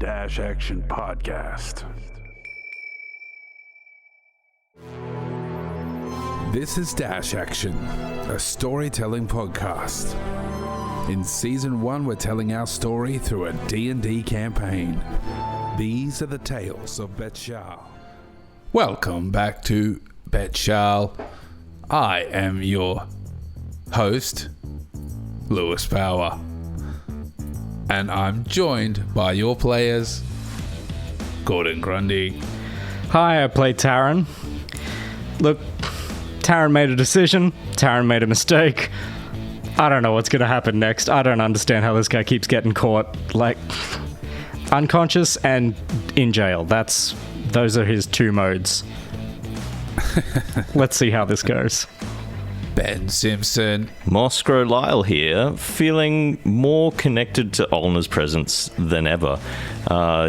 Dash Action Podcast. This is Dash Action, a storytelling podcast. In Season 1, we're telling our story through a D&D campaign. These are the tales of Betshal. Welcome back to Betshal. I am your host, Lewis Power. And I'm joined by your players, Gordon Grundy. Hi, I play Taran. Look, Taran made a decision. Taran made a mistake. I don't know what's going to happen next. I don't understand how this guy keeps getting caught, like, unconscious and in jail. Those are his two modes. Let's see how this goes. Ben Simpson. Moskro Lyle here, feeling more connected to Olna's presence than ever.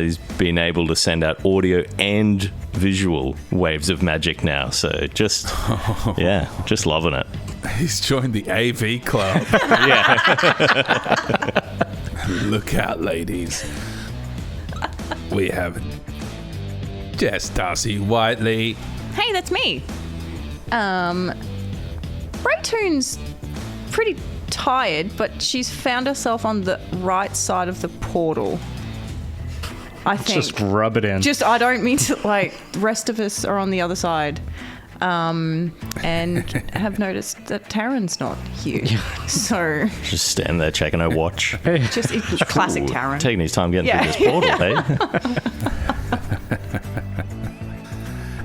He's been able to send out audio and visual waves of magic now, so just loving it. He's joined the AV club. Yeah. Look out, ladies. We have Jess Darcy Whiteley. Hey, that's me. Braytoon's pretty tired, but she's found herself on the right side of the portal. I think. Just rub it in. I don't mean to, the rest of us are on the other side. And have noticed that Taran's not here. So. Just standing there checking her watch. Just classic Taran. Taking his time getting through this portal, hey?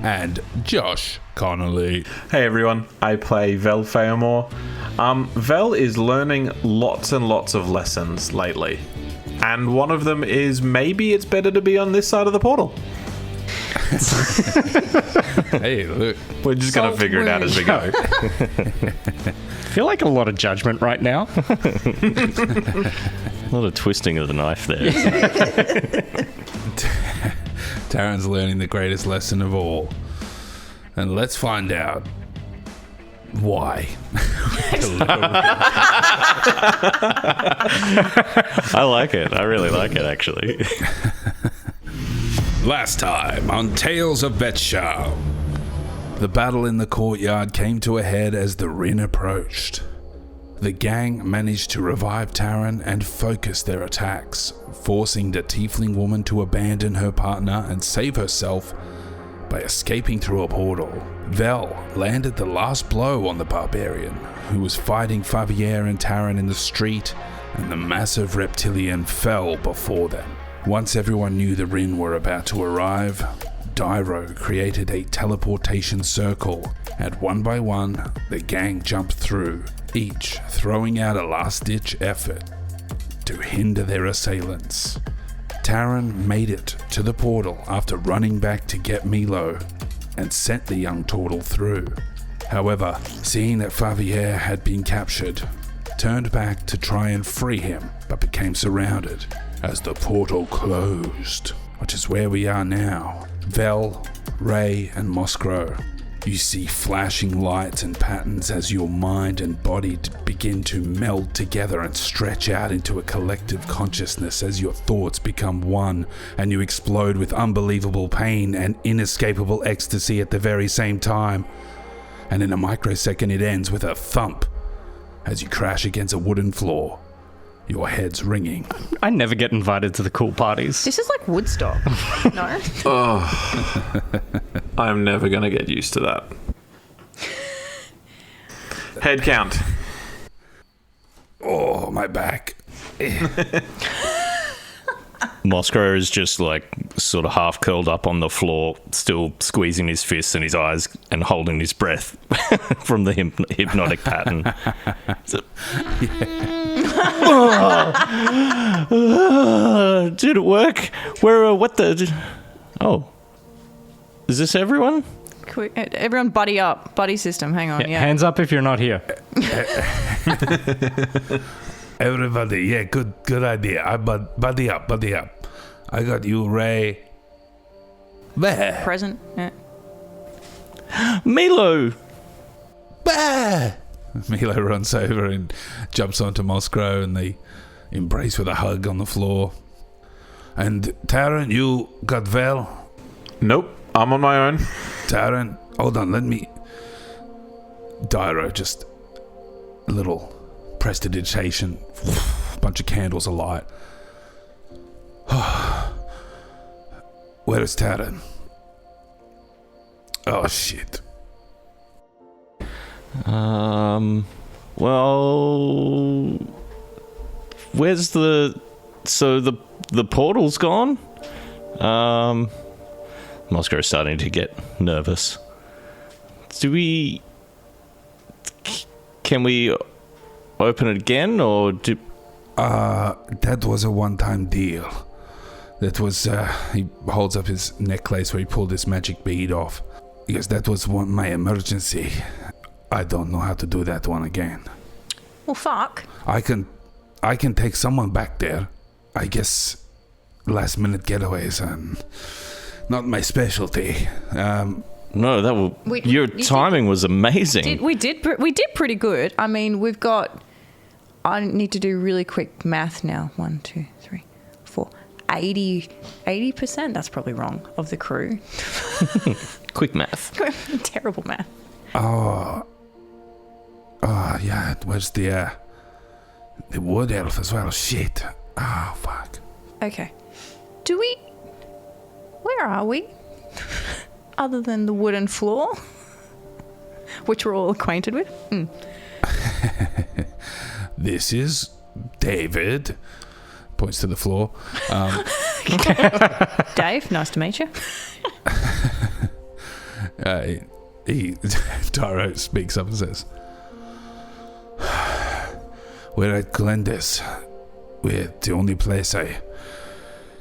And Josh Connolly. Hey everyone, I play Vel Feomore. Vel is learning lots and lots of lessons lately. And one of them is maybe it's better to be on this side of the portal. Hey, look. We're just going to figure it out as we go. I feel like a lot of judgment right now. A lot of twisting of the knife there. Taran's learning the greatest lesson of all. And let's find out why. I like it. I really like it, actually. Last time on Tales of Betshal. The battle in the courtyard came to a head as the Rin approached. The gang managed to revive Taran and focus their attacks, forcing the tiefling woman to abandon her partner and save herself by escaping through a portal. Vel landed the last blow on the barbarian, who was fighting Favier and Taran in the street, and the massive reptilian fell before them. Once everyone knew the Rin were about to arrive, Dyro created a teleportation circle, and one by one, the gang jumped through, each throwing out a last-ditch effort to hinder their assailants. Taran made it to the portal after running back to get Milo and sent the young turtle through. However, seeing that Favier had been captured, turned back to try and free him, but became surrounded as the portal closed, which is where we are now. Vel, Ray, and Moskro. You see flashing lights and patterns as your mind and body begin to meld together and stretch out into a collective consciousness as your thoughts become one and you explode with unbelievable pain and inescapable ecstasy at the very same time. And in a microsecond it ends with a thump as you crash against a wooden floor, your head's ringing. I never get invited to the cool parties. This is like Woodstock. No? Oh, I'm never going to get used to that. Head count. Oh, my back. Moskro is just sort of half curled up on the floor, still squeezing his fists in his eyes and holding his breath from the hypnotic pattern. Did it work? What the? Oh. Is this everyone? Everyone buddy up. Buddy system. Hang on. Yeah. Hands up if you're not here. Everybody, yeah, good idea. Buddy up. I got you, Ray. Bah. Present. Yeah. Milo! Bah. Milo runs over and jumps onto Moskro and they embrace with a hug on the floor. And Taran, you got Vel? Nope, I'm on my own. Taran, hold on, let me... Dyro, just a little prestidigitation. Bunch of candles alight. Where is Taran? Oh, shit. Well, where's the... So the portal's gone? Mosco's starting to get nervous. Can we open it again, or do... That was a one-time deal. That was, he holds up his necklace where he pulled his magic bead off. Because that was my emergency. I don't know how to do that one again. Well, fuck. I can take someone back there. I guess last-minute getaways and not my specialty. No, that will... Your timing was amazing. We did pretty good. I mean, we've got... I need to do really quick math now. 1, 2, 3, 4. 80%, that's probably wrong, of the crew. Quick math. Terrible math. Oh, yeah, it was the wood elf as well. Shit. Oh, fuck. Okay. Where are we? Other than the wooden floor, which we're all acquainted with. This is David. Points to the floor. Dave, nice to meet you. Dyro speaks up and says, "We're at Glendis. We're the only place I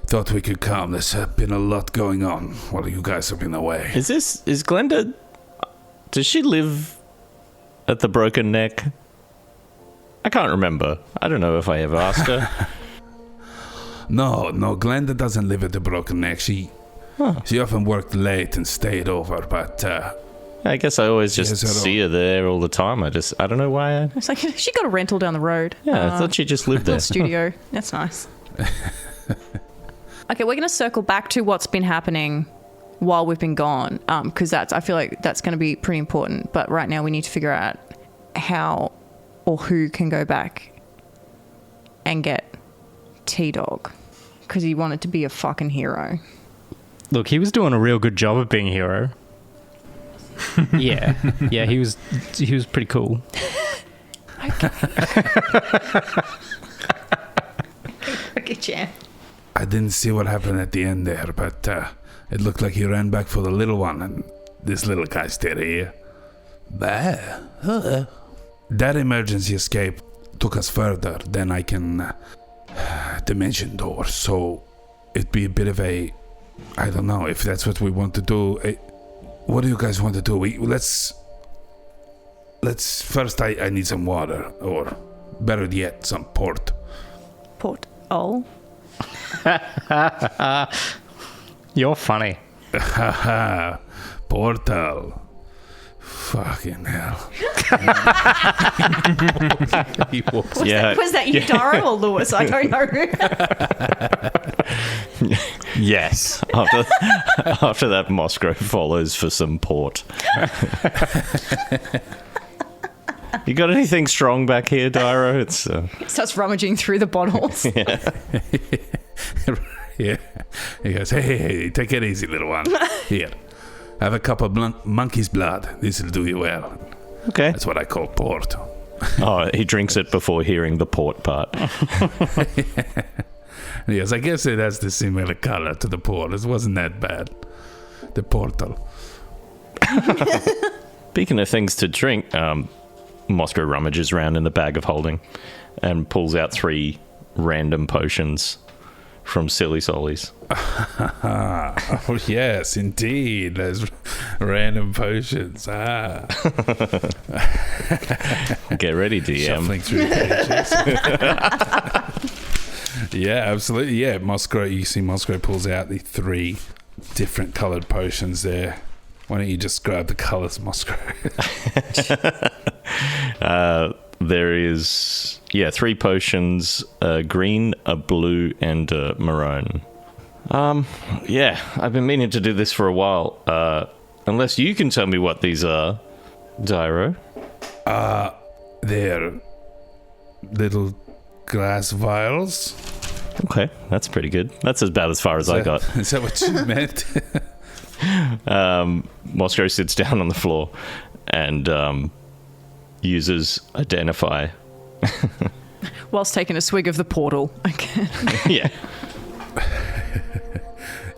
thought we could come. There's been a lot going on while you guys have been away." Is Glenda... Does she live at the Broken Neck? I can't remember. I don't know if I ever asked her. No, Glenda doesn't live at the Broken Neck. She often worked late and stayed over, but... I guess I always just Yes, see her there all the time. I don't know why. It's like she got a rental down the road. I thought she just lived there. Little studio. That's nice. Okay, we're going to circle back to what's been happening while we've been gone, because I feel like that's going to be pretty important. But right now we need to figure out how or who can go back and get T-Dog, because he wanted to be a fucking hero. Look, he was doing a real good job of being a hero. Yeah, he was pretty cool. Okay, Jan. I didn't see what happened at the end there, but it looked like he ran back for the little one, and this little guy stayed here. That emergency escape took us further than I can dimension door, so it'd be a bit of a... I don't know if that's what we want to do. What do you guys want to do? Let's first. I need some water, or better yet, some port. Port. Oh. You're funny. Portal. Fucking hell. Was that you, Dara, or Lewis? I don't know. Yes. After that, Moscow follows for some port. You got anything strong back here, Dyro? It's Starts rummaging through the bottles. Yeah. He goes, hey, take it easy, little one. Here, have a cup of monkey's blood. This will do you well. okay. That's what I call port. Oh, he drinks it before hearing the port part. Yes, I guess it has the similar color to the port. It wasn't that bad. The portal. Speaking of things to drink, Moscow rummages around in the bag of holding and pulls out 3 random potions from Silly Sollies. Oh, yes, indeed. There's random potions. Get ready, DM. Shuffling through pages. Yeah, absolutely. Yeah, Moscow. You see Moscow pulls out the 3 different colored potions there. Why don't you describe the colors, Moscow? There is, 3 potions, a green, a blue, and a maroon. Yeah, I've been meaning to do this for a while. Unless you can tell me what these are, Dyro. They're little glass vials. Okay, that's pretty good. That's about as far as I got. Is that what you meant? Moscow sits down on the floor and uses Identify. Whilst taking a swig of the portal. Okay. Yeah.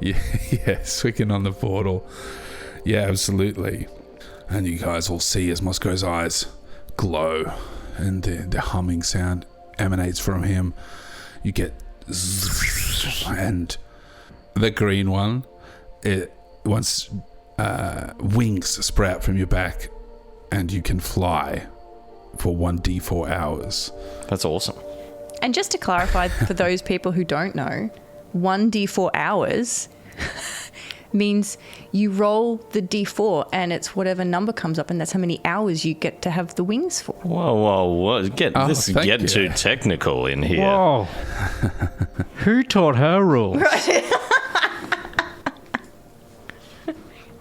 yeah, swicking on the portal. Yeah, absolutely. And you guys all see as Moscow's eyes glow and the humming sound emanates from him. You get zzz, and the green one, once wings sprout from your back and you can fly for 1d4 hours. That's awesome. And just to clarify, for those people who don't know, 1d4 hours means you roll the d4 and it's whatever number comes up, and that's how many hours you get to have the wings for. Whoa. This is thank getting you. too technical in here. Whoa. Who taught her rules?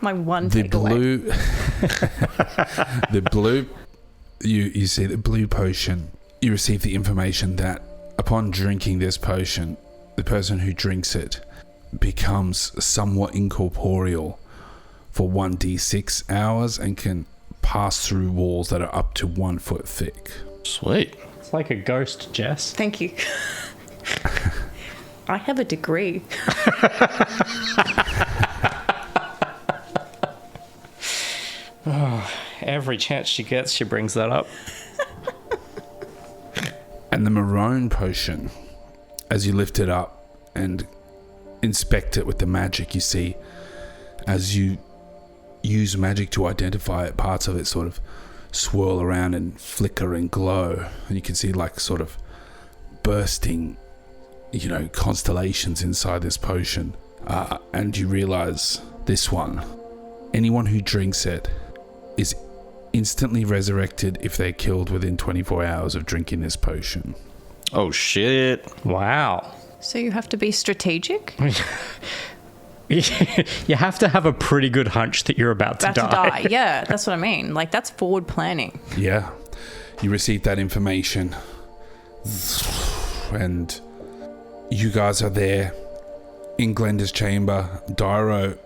My one The takeaway. blue you see the blue potion. You receive the information that upon drinking this potion, the person who drinks it becomes somewhat incorporeal for 1d6 hours and can pass through walls that are up to 1 foot thick. Sweet. It's like a ghost, Jess. Thank you. I have a degree. Every chance she gets, she brings that up. And the maroon potion, as you lift it up and inspect it with the magic, you see as you use magic to identify it, parts of it sort of swirl around and flicker and glow, and you can see like sort of bursting, constellations inside this potion. And you realize this one, anyone who drinks it is instantly resurrected if they're killed within 24 hours of drinking this potion. Oh, shit. Wow. So you have to be strategic? You have to have a pretty good hunch that you're about to die. Yeah, that's what I mean. Like, that's forward planning. Yeah, you receive that information, and you guys are there in Glenda's chamber. Dyro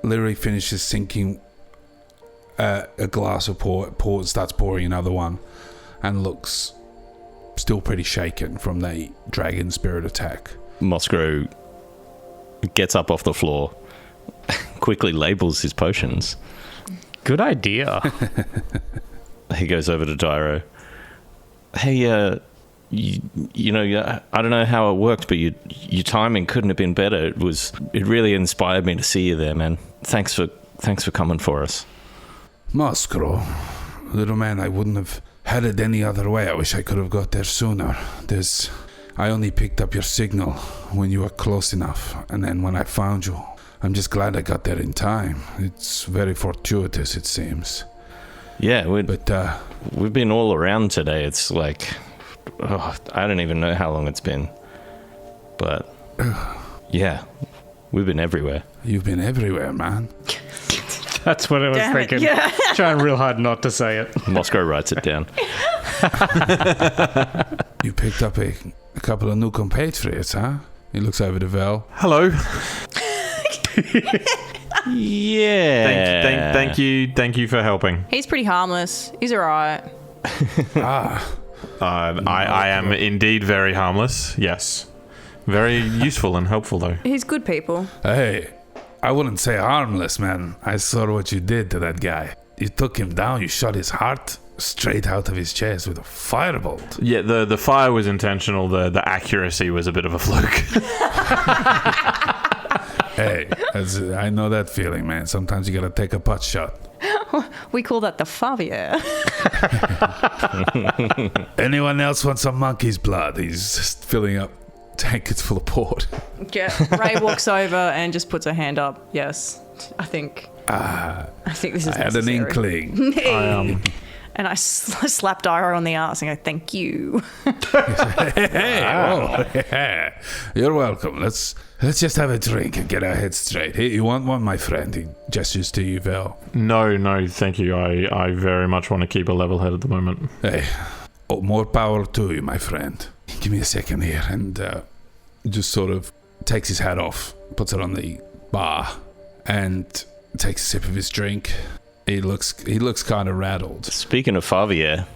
literally finishes sinking a glass of starts pouring another one, and looks still pretty shaken from the dragon spirit attack. Moscow gets up off the floor, quickly labels his potions. Good idea. He goes over to Dyro. Hey, I don't know how it worked, but your timing couldn't have been better. It really inspired me to see you there, man. Thanks for coming for us. Moscow, little man, I wouldn't have had it any other way. I wish I could have got there sooner. I only picked up your signal when you were close enough, and then when I found you, I'm just glad I got there in time. It's very fortuitous, it seems. Yeah, But we've been all around today. It's like, I don't even know how long it's been. But, yeah, we've been everywhere. you've been everywhere, man. That's what I was Damn it, thinking. yeah. Trying real hard not to say it. Moscow writes it down. You picked up a couple of new compatriots, huh? He looks over to Vel. Hello. Yeah. Thank you for helping. He's pretty harmless. He's alright. I am indeed very harmless. Yes. Very useful and helpful, though. He's good people. Hey, I wouldn't say harmless, man. I saw what you did to that guy. You took him down, you shot his heart straight out of his chest with a firebolt. Yeah, the fire was intentional. The accuracy was a bit of a fluke. Hey, I know that feeling, man. Sometimes you gotta take a pot shot. We call that the Favier. Anyone else want some monkey's blood? He's just filling up tankards full of port. Yeah. Ray walks over and just puts her hand up. Yes, I think. I think this is I had an necessary. inkling. And I slap Dyro on the ass and go, thank you. Hey, oh, yeah. You're welcome. Let's just have a drink and get our heads straight. Here, you want one, my friend? He gestures to you, Vel. No, thank you. I very much want to keep a level head at the moment. Hey, more power to you, my friend. Give me a second here, and just sort of takes his hat off, puts it on the bar, and takes a sip of his drink. He looks kind of rattled. Speaking of Favier,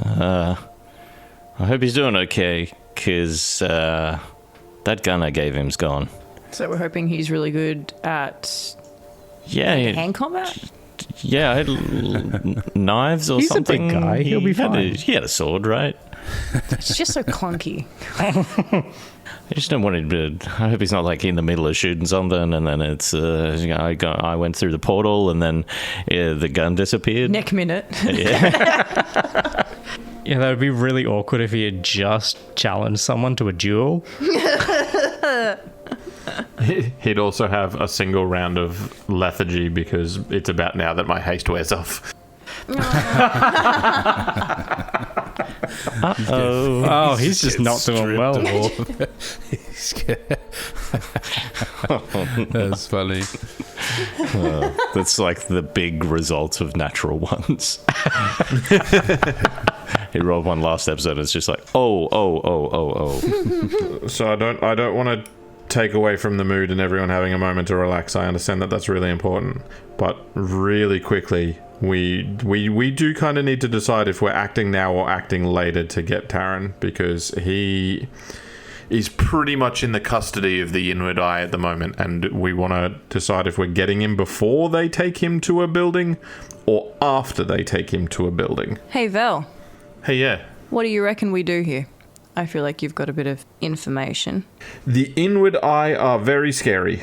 I hope he's doing okay, because that gun I gave him's gone. So we're hoping he's really good at hand combat? Yeah, I had knives or He's something. a big guy. He'll be fine. He had a sword, right? It's just so clunky. I just don't want him to. I hope he's not like in the middle of shooting something, and then it's. I went through the portal, and then the gun disappeared. Neck minute. Yeah. Yeah, that would be really awkward if he had just challenged someone to a duel. He'd also have a single round of lethargy because it's about now that my haste wears off. Oh, he's just not doing well. That's funny. That's like the big result of natural ones. He rolled one last episode. It's just like, oh. So I don't want to take away from the mood and everyone having a moment to relax. I understand that that's really important, but really quickly, we do kind of need to decide if we're acting now or acting later to get Taran, because he is pretty much in the custody of the Inward Eye at the moment, and we want to decide if we're getting him before they take him to a building or after they take him to a building. Hey, Vel, Hey, yeah. what do you reckon we do here? I feel like you've got a bit of information. The Inward Eye are very scary,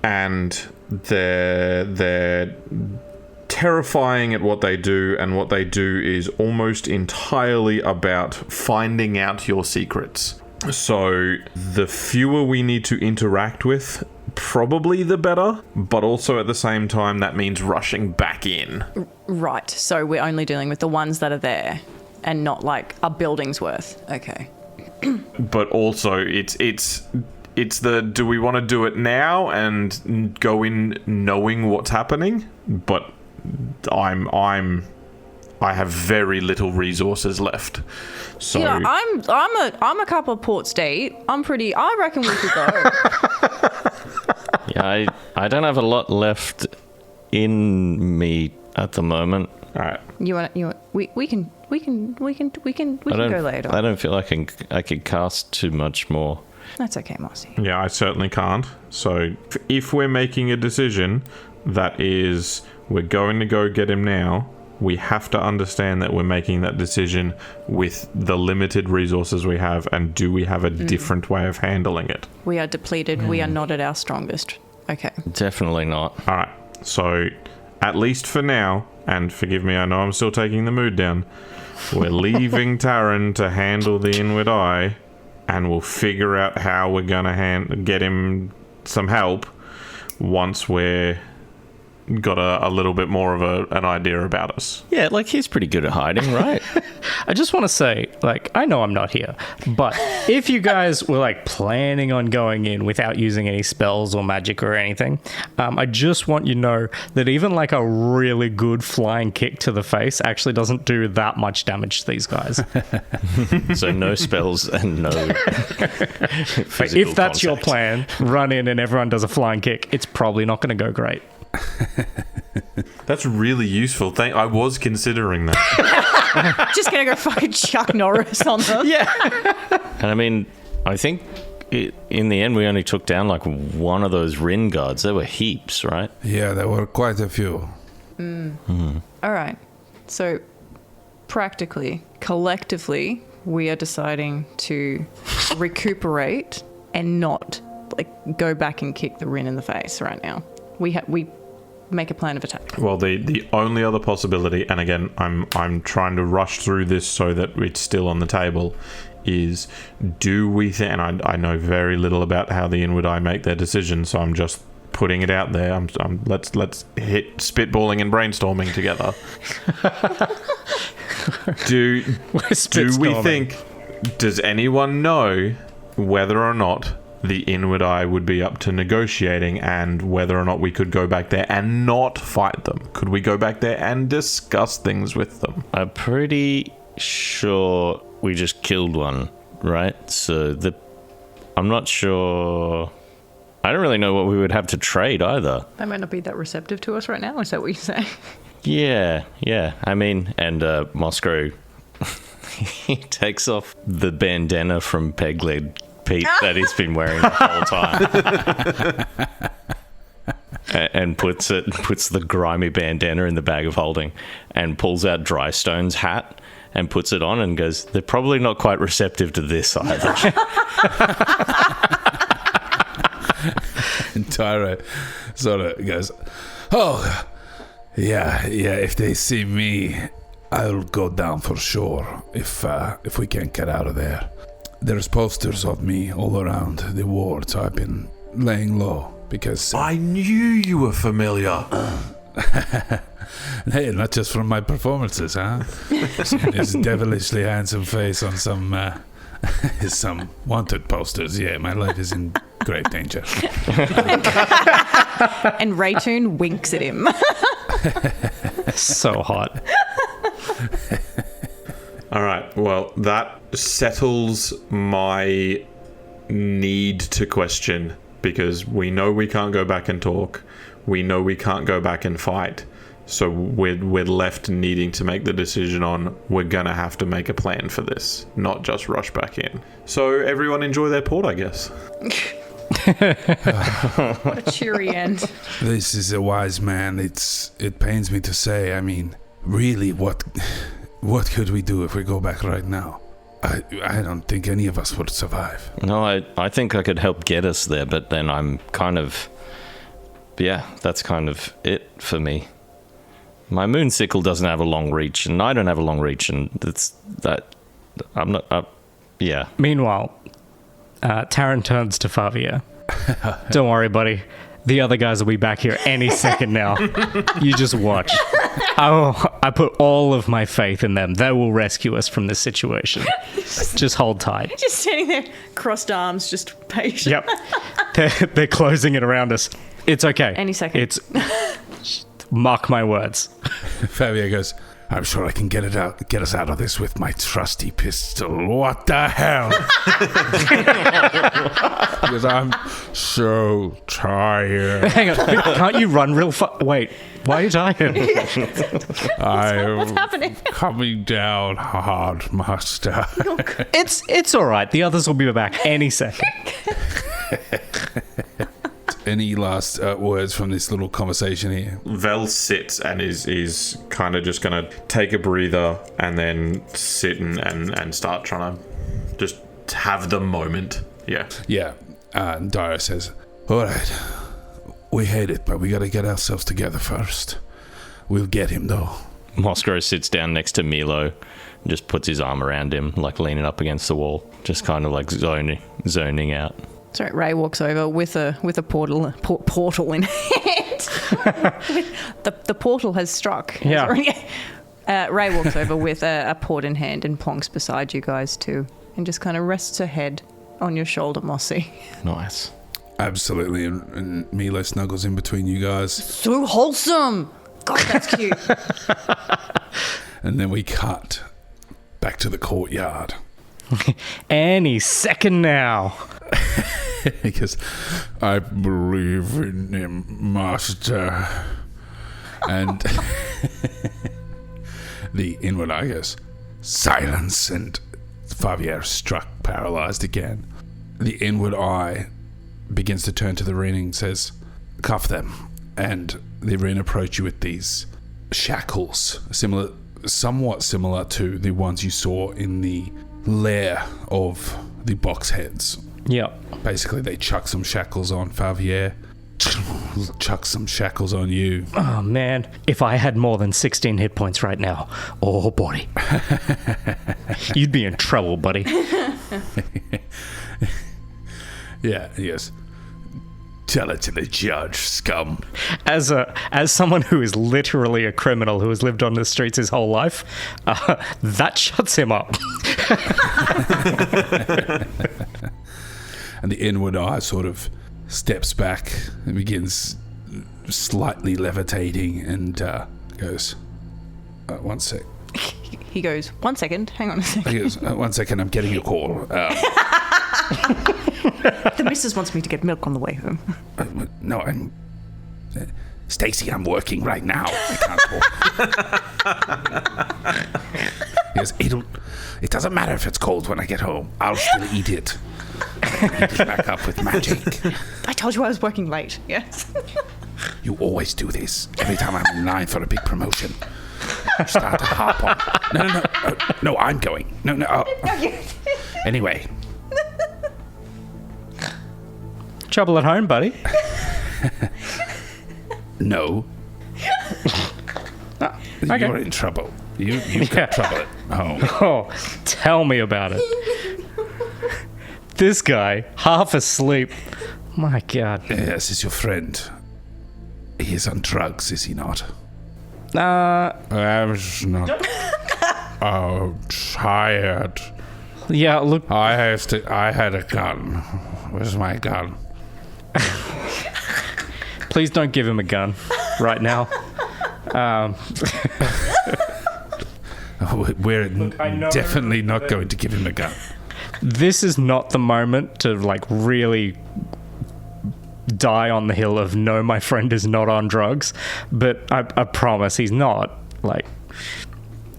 and they're terrifying at what they do, and what they do is almost entirely about finding out your secrets. So the fewer we need to interact with, probably the better, but also at the same time that means rushing back in. Right, so we're only dealing with the ones that are there and not like a building's worth. Okay. But also it's the, do we want to do it now and go in knowing what's happening? But I have very little resources left. So Yeah, I'm a couple of Port State. I reckon we could go. Yeah, I don't have a lot left in me at the moment. all right. We can go later. I don't feel like I could cast too much more. That's okay, Mossy. Yeah, I certainly can't. So if we're making a decision that is we're going to go get him now, we have to understand that we're making that decision with the limited resources we have, and do we have a different way of handling it? We are depleted. We are not at our strongest. Okay. Definitely not. All right. So at least for now, and forgive me, I know I'm still taking the mood down, we're leaving Taran to handle the Inward Eye, and we'll figure out how we're going to get him some help once we're got a little bit more of an idea about us. Yeah, like he's pretty good at hiding, right? I just want to say, like, I know I'm not here, but if you guys were like planning on going in without using any spells or magic or anything, I just want you to know that even like a really good flying kick to the face actually doesn't do that much damage to these guys. So no spells and no But if that's your plan, run in and everyone does a flying kick, it's probably not going to go great. That's really useful. I was considering that. Just gonna go fucking Chuck Norris on them. Yeah. And I mean, I think in the end we only took down like one of those Rin guards. There were heaps, right? Yeah, there were quite a few. All right. So, practically, collectively, we are deciding to recuperate and not like go back and kick the Rin in the face right now. We make a plan of attack. Well, the only other possibility, and again, I'm trying to rush through this so that it's still on the table, is do we think, and I know very little about how the Inward Eye make their decisions, so I'm just putting it out there. Let's hit spitballing and brainstorming together. Do we spitstorming. think? Does anyone know whether or not the Inward Eye would be up to negotiating, and whether or not we could go back there and not fight them? Could we go back there and discuss things with them? I'm pretty sure we just killed one, right? So I'm not sure. I don't really know what we would have to trade either. They might not be that receptive to us right now. Is that what you're saying? Yeah. I mean, and Moscow, he takes off the bandana from Peg-Leg Pete that he's been wearing the whole time. And puts the grimy bandana in the bag of holding and pulls out Drystone's hat and puts it on and goes, they're probably not quite receptive to this either. And Tyro sort of goes, oh, yeah, if they see me, I'll go down for sure if we can't get out of there. There's posters of me all around the ward, so I've been laying low because... I knew you were familiar. Hey, not just from my performances, huh? His devilishly handsome face on some wanted posters. Yeah, my life is in great danger. And Raytoon winks at him. So hot. All right, well, that settles my need to question, because we know we can't go back and talk. We know we can't go back and fight. So we're left needing to make the decision on, we're going to have to make a plan for this, not just rush back in. So everyone enjoy their port, I guess. What a cheery end. This is a wise man. It pains me to say. I mean, really, what could we do if we go back right now? I don't think any of us would survive. No, I think I could help get us there, but then I'm kind of... Yeah, that's kind of it for me. My moon sickle doesn't have a long reach, and I don't have a long reach, and I'm not... yeah. Meanwhile, Taran turns to Favier. Don't worry, buddy. The other guys will be back here any second now. You just watch. I put all of my faith in them. They will rescue us from this situation. Just hold tight. Just standing there, crossed arms, just patient. Yep. They're closing it around us. It's okay. Any second. Mark my words. Fabian goes, I'm sure I can get us out of this with my trusty pistol. What the hell? Because I'm so tired. Hang on. Can't you run real fast? Wait. Why are you tired? What's happening? Coming down hard, master. It's all right. The others will be back any second. Any last words from this little conversation here? Vel sits and is kind of just going to take a breather and then sit and start trying to just have the moment. Yeah. Yeah. And Dara says, all right, we hate it, but we got to get ourselves together first. We'll get him, though. Moscow sits down next to Milo and just puts his arm around him, like leaning up against the wall, just kind of like zoning out. Sorry, Ray walks over with a portal in hand. the portal has struck. Yeah. Ray walks over with a port in hand and plonks beside you guys too, and just kind of rests her head on your shoulder, Mossy. Nice. Absolutely. And Milo snuggles in between you guys. So wholesome. God, that's cute. And then we cut back to the courtyard. Any second now. Because I believe in him, master. And the Inward Eye goes, silence, and Favier struck, paralyzed again. The Inward Eye begins to turn to the Rin and says, cuff them. And the Rin approach you with these shackles, somewhat similar to the ones you saw in the lair of the box heads. Yep. Basically, they chuck some shackles on Favier, chuck some shackles on you. Oh, man. If I had more than 16 hit points right now, oh, boy. You'd be in trouble, buddy. Yeah, yes. Tell it to the judge, scum. As someone who is literally a criminal who has lived on the streets his whole life, that shuts him up. And the inward eye sort of steps back and begins slightly levitating and goes, 1 sec. He goes, 1 second, hang on a second. He goes, 1 second, I'm getting a call. The missus wants me to get milk on the way home. No, I'm... Stacy, I'm working right now. I can't talk. He goes, it doesn't matter if it's cold when I get home. I'll still eat it. Heat it back up with magic. I told you I was working late, yes. You always do this. Every time I'm in line for a big promotion. You start to hop on. No, I'm going. No. Anyway. Trouble at home, buddy? No. Okay. You're in trouble. You've got trouble at home. Oh, tell me about it. This guy, half asleep. My God. Yes, is your friend. He is on drugs, is he not? I'm not. Oh, tired. Yeah, look. I had a gun. Where's my gun? Please don't give him a gun right now. We're definitely not going to give him a gun. This is not the moment to, like, really die on the hill of no, my friend is not on drugs, but I promise he's not. Like,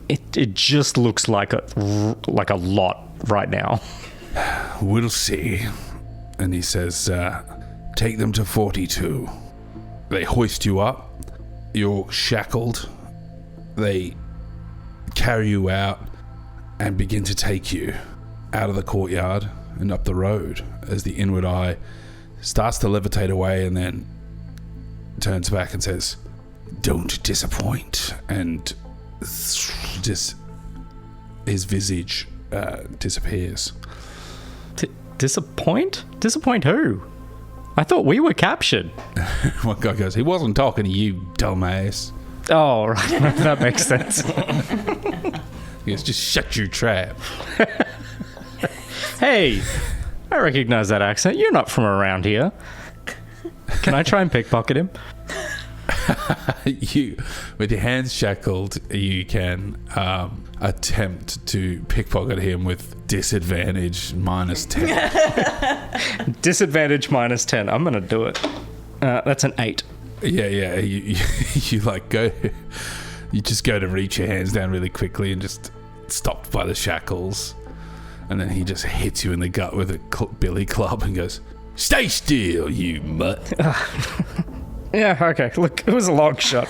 it just looks like a lot right now. We'll see. And he says, take them to 42. They hoist you up. You're shackled. They carry you out and begin to take you out of the courtyard and up the road as the inward eye starts to levitate away and then turns back and says, don't disappoint. And just his visage disappears. Disappoint? Disappoint who? I thought we were captured. One guy goes, he wasn't talking to you, dumbass. Oh, right. That makes sense. He goes, just shut your trap. Hey, I recognize that accent. You're not from around here. Can I try and pickpocket him? You, with your hands shackled, you can attempt to pickpocket him with disadvantage -10. Disadvantage -10. I'm going to do it. That's an 8. Yeah. You like go. You just go to reach your hands down really quickly and just stopped by the shackles, and then he just hits you in the gut with a billy club and goes, "Stay still, you mutt." Yeah, okay. Look, it was a long shot.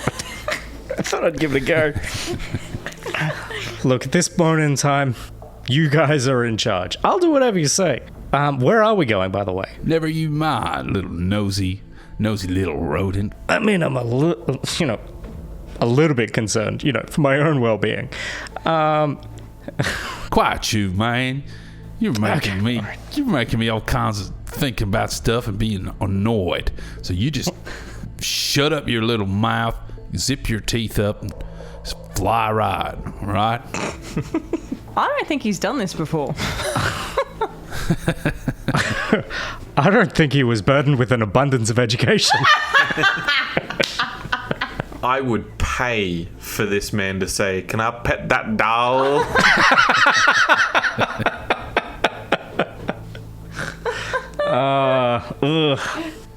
I thought I'd give it a go. Look, at this moment in time, you guys are in charge. I'll do whatever you say. Where are we going, by the way? Never you mind, little nosy little rodent. I mean, I'm a little bit concerned, for my own well-being. Quiet you, man. You're making me all kinds of thinking about stuff and being annoyed. So you just shut up your little mouth, zip your teeth up, and just fly right, right? I don't think he's done this before. I don't think he was burdened with an abundance of education. I would pay for this man to say, "Can I pet that doll?"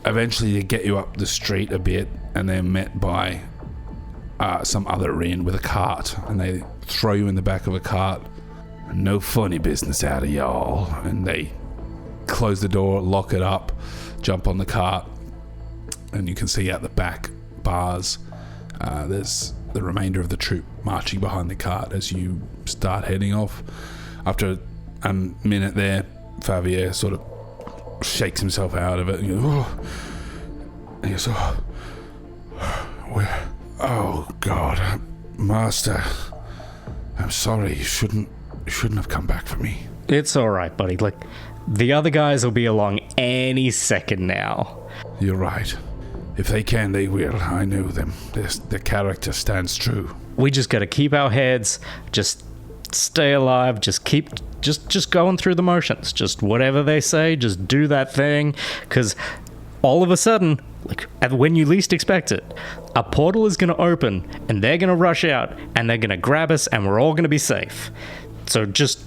Eventually they get you up the street a bit, and they're met by some other Rin with a cart, and they throw you in the back of a cart. No funny business out of y'all. And they close the door, lock it up, jump on the cart, and you can see out the back bars there's the remainder of the troop marching behind the cart as you start heading off. After a minute there, Favier sort of shakes himself out of it and goes, "Oh," and he goes, "Oh God, Master, I'm sorry. You shouldn't have come back for me." It's all right, buddy. Like, The other guys will be along any second now. You're right. If they can, they will. I know them. The character stands true. We just gotta keep our heads, just stay alive, just keep going through the motions. Just whatever they say, just do that thing. Because all of a sudden, like when you least expect it, a portal is gonna open and they're gonna rush out and they're gonna grab us and we're all gonna be safe. So just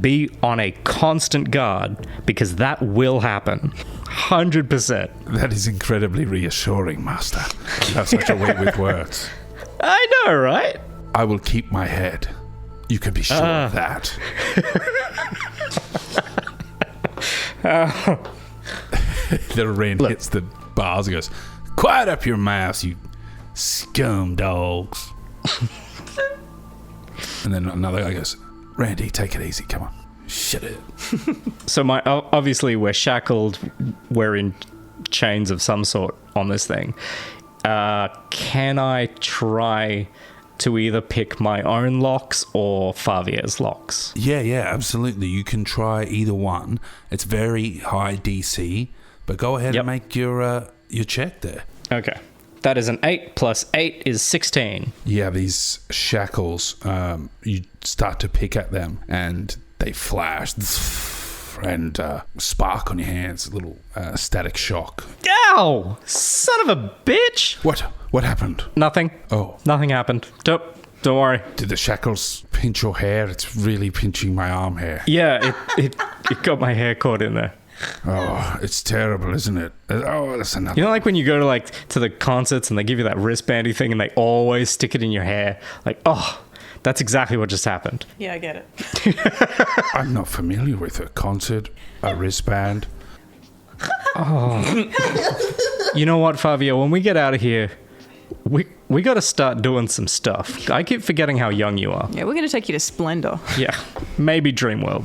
be on a constant guard because that will happen. 100%. That is incredibly reassuring, Master. You have such a way with words. I know, right? I will keep my head. You can be sure of that. The rain hits the bars and goes, "Quiet up your mouths, you scum dogs." And then another guy goes, "Randy, take it easy. Come on. Shut it." So obviously we're shackled. We're in chains of some sort on this thing. Can I try to either pick my own locks or Favier's locks? Yeah, absolutely. You can try either one. It's very high DC, but go ahead and make your check there. Okay. That is an 8 plus 8 is 16. Yeah, these shackles, you start to pick at them and they flash and spark on your hands, a little static shock. Ow! Son of a bitch! What happened? Nothing. Oh. Nothing happened. Don't worry. Did the shackles pinch your hair? It's really pinching my arm hair. Yeah, it got my hair caught in there. Oh, it's terrible, isn't it? Oh, that's another. You know, like when you go to the concerts and they give you that wristbandy thing and they always stick it in your hair? Like, oh, that's exactly what just happened. Yeah, I get it. I'm not familiar with a concert, a wristband. Oh. You know what, Fabio? When we get out of here, we got to start doing some stuff. I keep forgetting how young you are. Yeah, we're going to take you to Splendor. Yeah, maybe Dreamworld.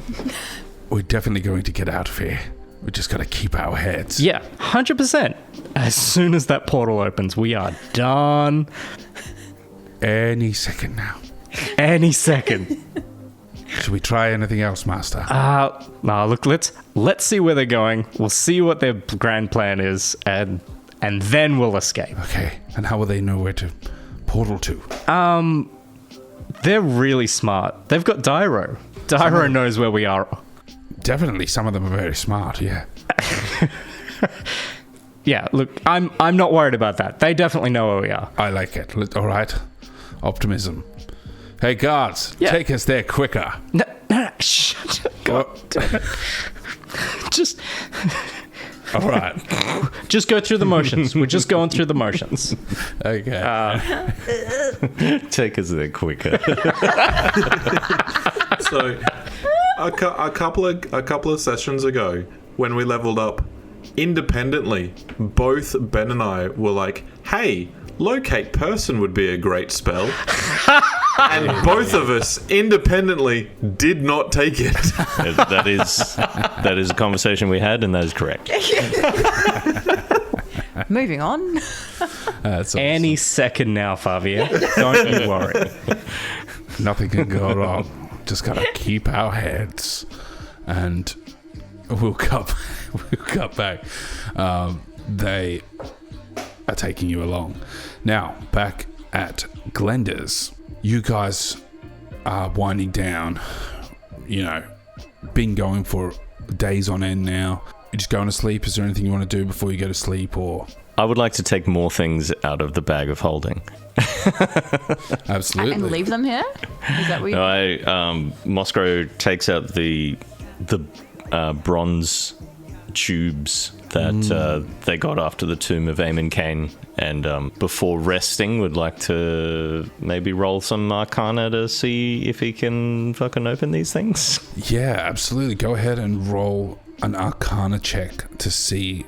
We're definitely going to get out of here. We just got to keep our heads. Yeah, 100%. As soon as that portal opens, we are done. Any second now. Any second. Should we try anything else, Master? Look, let's see where they're going. We'll see what their grand plan is, and then we'll escape. Okay, and how will they know where to portal to? They're really smart. They've got Dyro. Dyro knows where we are. Definitely, some of them are very smart, yeah. Yeah, look, I'm not worried about that. They definitely know where we are. I like it. All right. Optimism. Hey, guards, take us there quicker. No, shut up. God damn it. Just... All right. Just go through the motions. We're just going through the motions. Okay. Take us there quicker. So, a couple of sessions ago, when we leveled up independently, both Ben and I were like, "Hey, locate person would be a great spell," and both of us independently did not take it. That is a conversation we had, and that is correct. Moving on. That's awesome. Any second now, Fabio. Don't you worry. Nothing can go wrong. Just gotta keep our heads, and we'll cut back. They are taking you along. Now, back at Glenda's, you guys are winding down. You know, been going for days on end now. You're just going to sleep. Is there anything you want to do before you go to sleep, or? I would like to take more things out of the bag of holding. Absolutely. And leave them here? Is that what you... Moscow takes out the bronze tubes that they got after the tomb of Eamon Kane, and before resting would like to maybe roll some Arcana to see if he can fucking open these things. Yeah, absolutely. Go ahead and roll an Arcana check to see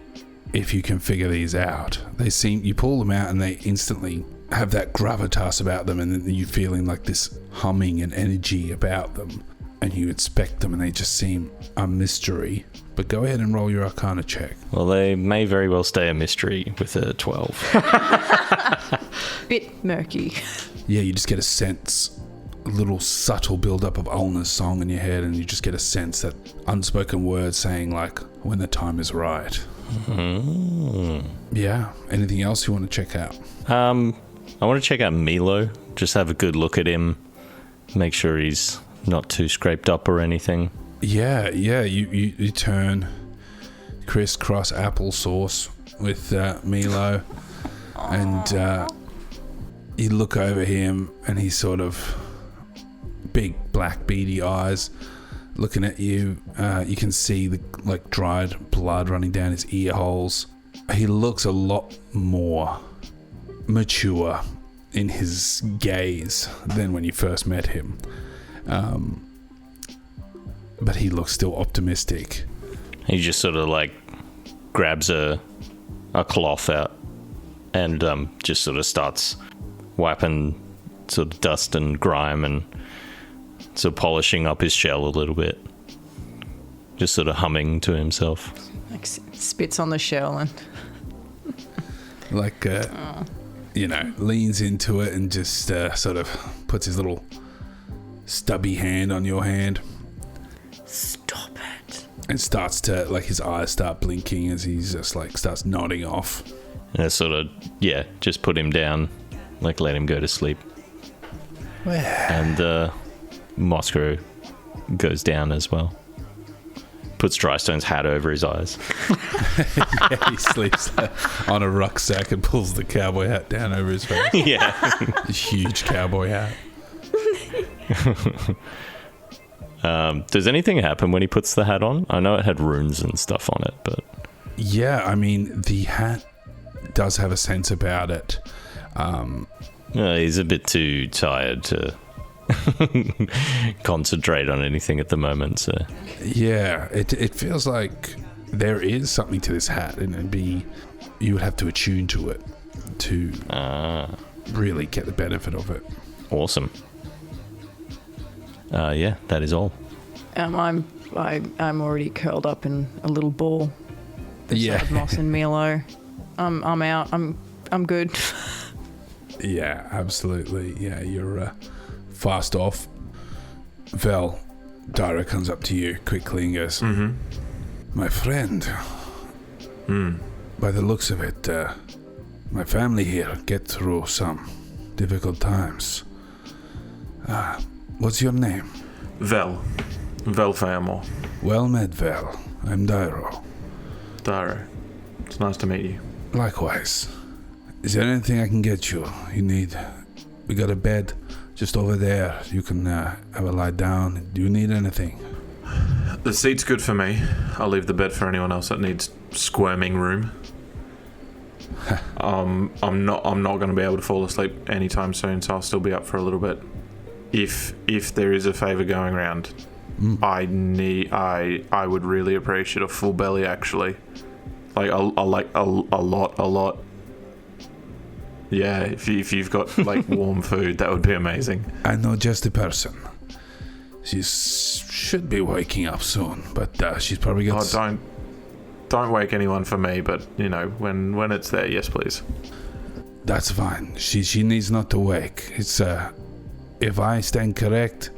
if you can figure these out. You pull them out and they instantly have that gravitas about them, and then you feeling like this humming and energy about them, and you inspect them and they just seem a mystery. But go ahead and roll your Arcana check. Well, they may very well stay a mystery with a 12. Bit murky. Yeah, you just get a sense, little subtle build-up of Ulna's song in your head, and you just get a sense that unspoken words saying, like, when the time is right. Yeah. Anything else you want to check out? I want to check out Milo. Just have a good look at him. Make sure he's not too scraped up or anything. Yeah. You turn crisscross applesauce with Milo, and you look over him, and he's sort of big black beady eyes looking at you. You can see the like dried blood running down his ear holes. He looks a lot more mature in his gaze than when you first met him, but he looks still optimistic. He just sort of like grabs a cloth out and just sort of starts wiping sort of dust and grime and sort of polishing up his shell a little bit, just sort of humming to himself. Like spits on the shell and Like leans into it and just sort of puts his little stubby hand on your hand. Stop it. And starts to, like, his eyes start blinking as he's just like starts nodding off. And it's sort of, just put him down, like let him go to sleep. And Moscow goes down as well. Puts Drystone's hat over his eyes. Yeah, he sleeps on a rucksack and pulls the cowboy hat down over his face. Yeah. A huge cowboy hat. Does anything happen when he puts the hat on? I know it had runes and stuff on it, but... Yeah, I mean, the hat does have a sense about it. He's a bit too tired to concentrate on anything at the moment, so... Yeah, it feels like there is something to this hat, and you would have to attune to it to really get the benefit of it. Awesome. That is all. I'm already curled up in a little ball beside Moss and Milo. I'm out. I'm good. Yeah, absolutely. Yeah, you're fast off. Vel, Dyra comes up to you quickly and goes, My friend, by the looks of it, my family here get through some difficult times. What's your name? Vel Feamore. Well met, Vel. I'm Dyro. Dyro. It's nice to meet you. Likewise. Is there anything I can get you? You need... We got a bed just over there. You can have a lie down. Do you need anything? The seat's good for me. I'll leave the bed for anyone else that needs squirming room. I'm not going to be able to fall asleep anytime soon, so I'll still be up for a little bit. If there is a favor going around, I would really appreciate a full belly, actually. Like a lot. Yeah, if you've got like warm food, that would be amazing. I know just the person. She should be waking up soon, but she's probably got... Oh, don't wake anyone for me, but when it's there, yes please. That's fine. She needs not to wake. It's if I stand correct,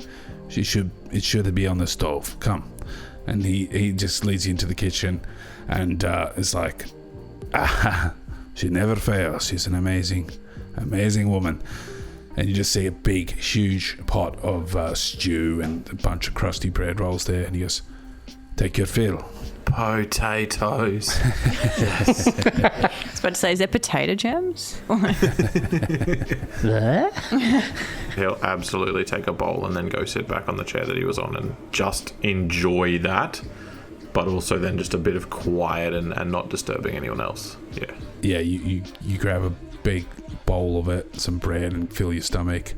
it should be on the stove. Come. And he just leads you into the kitchen and is like, she never fails. She's an amazing woman. And you just see a big, huge pot of stew and a bunch of crusty bread rolls there. And he goes, take your fill. Potatoes. Yes. I was about to say, is there potato gems? He'll absolutely take a bowl and then go sit back on the chair that he was on and just enjoy that, but also then just a bit of quiet and not disturbing anyone else. Yeah, you grab a big bowl of it, some bread, and fill your stomach,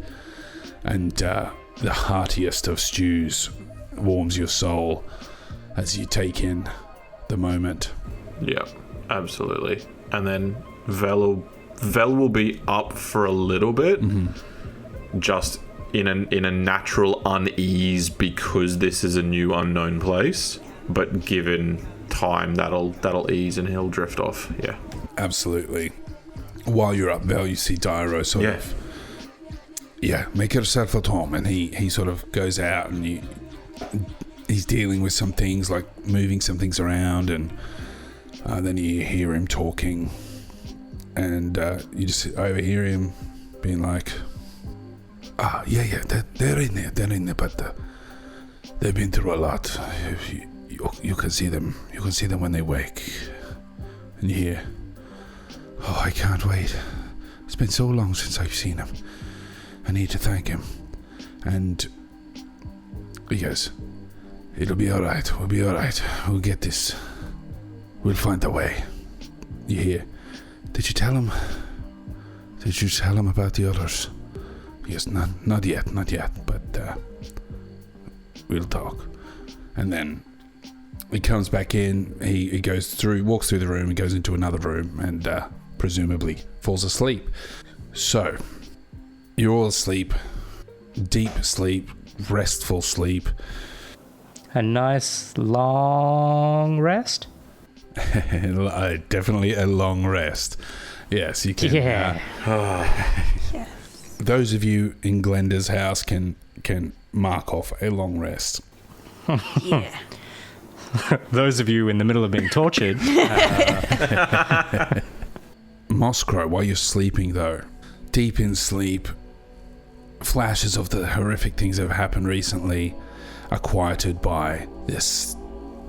and the heartiest of stews warms your soul as you take in the moment. Yeah, absolutely. And then Vel will be up for a little bit, just in a natural unease because this is a new unknown place. But given time, that'll ease and he'll drift off. Yeah, absolutely. While you're up, Vel, you see Dyro sort of. Yeah, make yourself at home. And he sort of goes out and he's dealing with some things, like moving some things around, and then you hear him talking, and you just overhear him being like, yeah, they're in there, but they've been through a lot. You can see them when they wake. And you hear, oh, I can't wait. It's been so long since I've seen him. I need to thank him. And he goes, it'll be alright, we'll be alright. We'll get this. We'll find a way. You hear, did you tell him about the others? He goes, not yet, but we'll talk. And then he comes back in, he walks through the room, he goes into another room, and presumably falls asleep. So, you're all asleep, deep sleep, restful sleep. A nice long rest? Definitely a long rest. Yes, you can. Yeah. Those of you in Glenda's house can mark off a long rest. Yeah. Those of you in the middle of being tortured. Moskro, while you're sleeping though, deep in sleep, flashes of the horrific things that have happened recently are quieted by this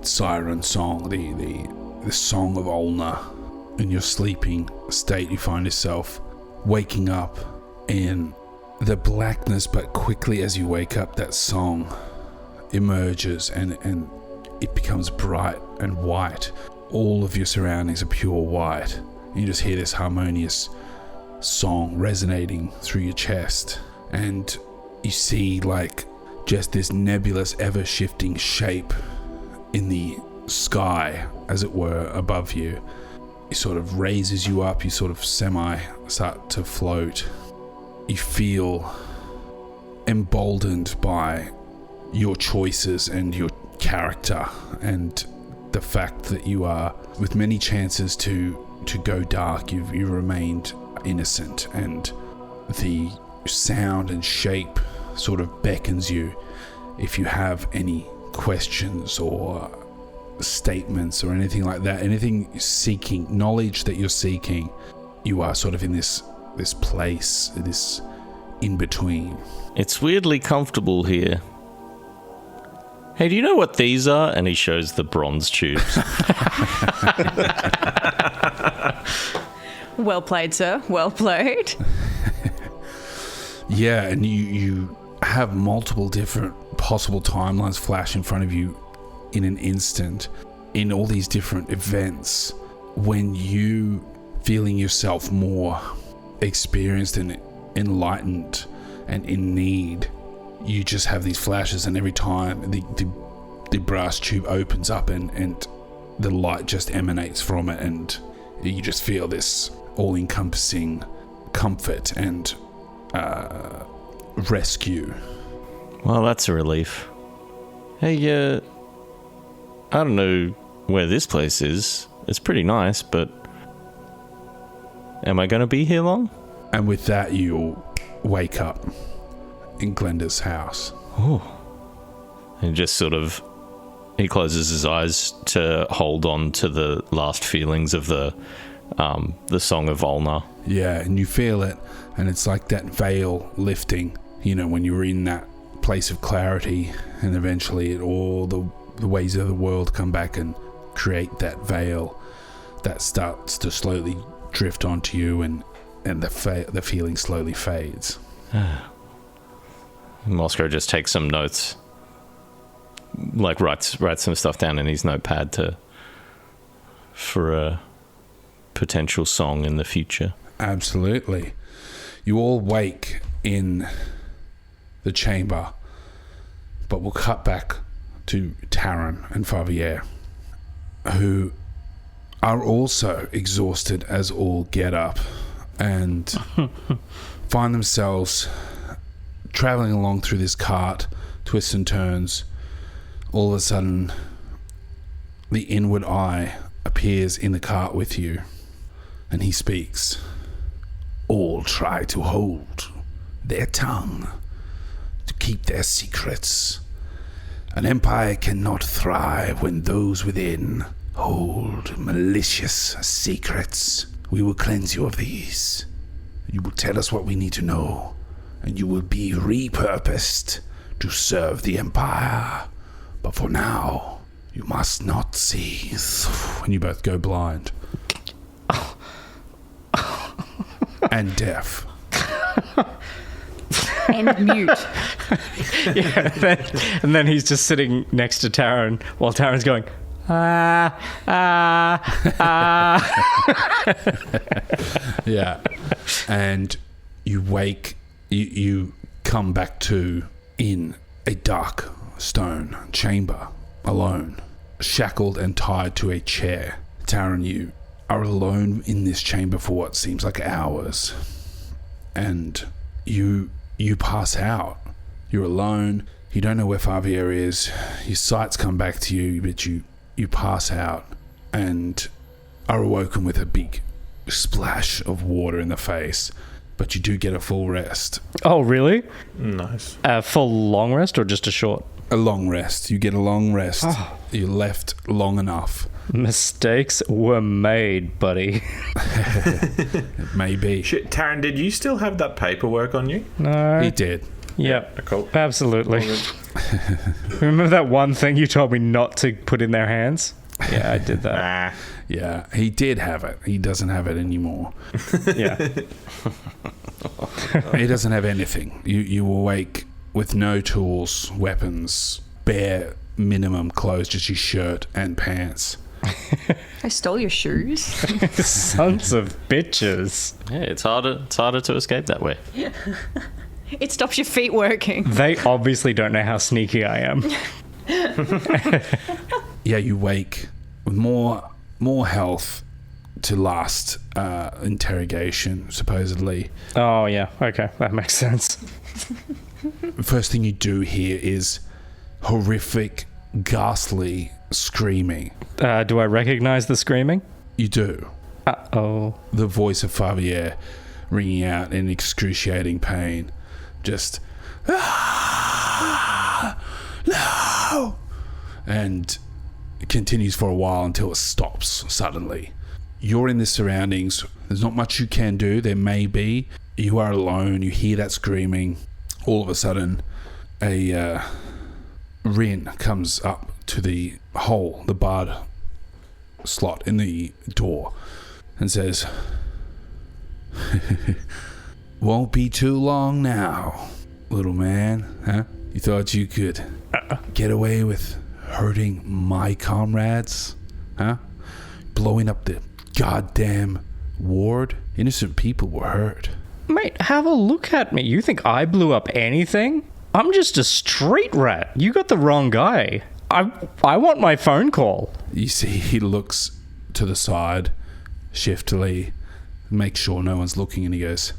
siren song, the song of Olna. In your sleeping state, you find yourself waking up in the blackness, but quickly as you wake up, that song emerges and it becomes bright and white. All of your surroundings are pure white. You just hear this harmonious song resonating through your chest, and you see like just this nebulous, ever-shifting shape in the sky, as it were, above you. It sort of raises you up, you sort of start to float. You feel emboldened by your choices and your character, and the fact that you are, with many chances to go dark, you remained innocent, and the sound and shape sort of beckons you. If you have any questions or statements or anything like that, anything seeking, knowledge that you're seeking, you are sort of in this place, this in-between. It's weirdly comfortable here. Hey, do you know what these are? And he shows the bronze tubes. Well played, sir. Well played. Yeah, and you have multiple different possible timelines flash in front of you in an instant, in all these different events. When you feeling yourself more experienced and enlightened and in need, you just have these flashes, and every time the brass tube opens up and the light just emanates from it, and you just feel this all-encompassing comfort and rescue. Well, that's a relief. Hey, I don't know where this place is. It's pretty nice, but am I going to be here long? And with that, you'll wake up in Glenda's house. Oh. And just sort of, he closes his eyes to hold on to the last feelings of the song of Volna. Yeah, and you feel it, and it's like that veil lifting, you know, when you're in that place of clarity, and eventually all the ways of the world come back and create that veil that starts to slowly drift onto you, and the feeling slowly fades. Moskro just takes some notes, like writes some stuff down in his notepad for a potential song in the future. Absolutely. You all wake in the chamber, but we'll cut back to Taran and Favier, who are also exhausted as all get up, and find themselves traveling along through this cart, twists and turns. All of a sudden, the inward eye appears in the cart with you, and he speaks. All try to hold their tongue, to keep their secrets. An empire cannot thrive when those within hold malicious secrets. We will cleanse you of these. You will tell us what we need to know, and you will be repurposed to serve the empire. But for now, you must not see. And you both go blind. And deaf. And mute. And then he's just sitting next to Taran while Taran's going, Yeah. And you wake, you come back to in a dark stone chamber, alone, shackled and tied to a chair. Taran, you are alone in this chamber for what seems like hours. And you pass out. You're alone. You don't know where Favier is. Your sights come back to you, but you pass out and are awoken with a big splash of water in the face. But you do get a full rest. oh, really? Nice. A full long rest or just a short? A long rest. You get a long rest. You left long enough. Mistakes were made, buddy. Maybe. Shit, Taran, did you still have that paperwork on you? No. He did. Yep. Cool. Absolutely. Remember that one thing you told me not to put in their hands? Yeah, I did that. Yeah, he did have it. He doesn't have it anymore. Yeah. He doesn't have anything. You awake with no tools, weapons, bare minimum clothes, just your shirt and pants. I stole your shoes. Sons of bitches. Yeah, it's harder to escape that way. It stops your feet working. They obviously don't know how sneaky I am. Yeah, you wake with more health to last interrogation, supposedly. Oh, yeah. Okay. That makes sense. The first thing you do hear is horrific, ghastly screaming. Do I recognize the screaming? You do. Uh-oh. The voice of Favier ringing out in excruciating pain. Just, no! And it continues for a while until it stops suddenly. You're in the surroundings. There's not much you can do. There may be. You are alone. You hear that screaming. All of a sudden, a Rin comes up to the hole, the barred slot in the door, and says, "Won't be too long now, little man, huh? You thought you could get away with hurting my comrades, huh? Blowing up the goddamn ward? Innocent people were hurt." Mate, have a look at me. You think I blew up anything? I'm just a street rat. You got the wrong guy. I want my phone call. You see, he looks to the side, shiftily, makes sure no one's looking, and he goes,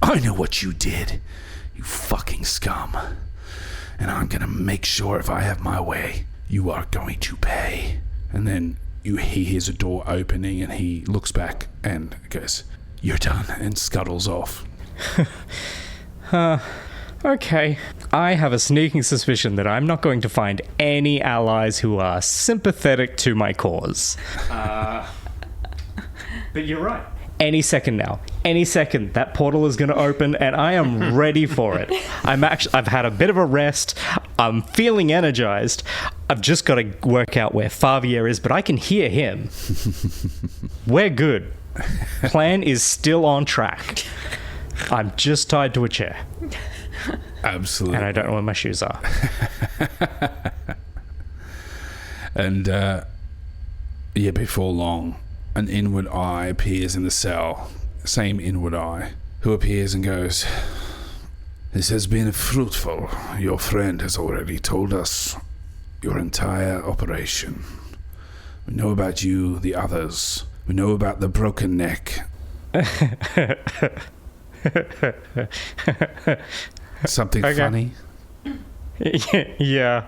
"I know what you did, you fucking scum. And I'm gonna make sure if I have my way, you are going to pay." And then he hears a door opening, and he looks back and goes, "You're done," and scuttles off. Okay. I have a sneaking suspicion that I'm not going to find any allies who are sympathetic to my cause. But you're right. Any second now. Any second, that portal is going to open, and I am ready for it. I've had a bit of a rest. I'm feeling energized. I've just got to work out where Favier is, but I can hear him. We're good. Plan is still on track. I'm just tied to a chair. Absolutely. And I don't know where my shoes are. And, before long, an inward eye appears in the cell. Same inward eye, who appears and goes, "This has been fruitful. Your friend has already told us your entire operation. We know about you, the others. We know about the broken neck." Something Okay. funny? Yeah,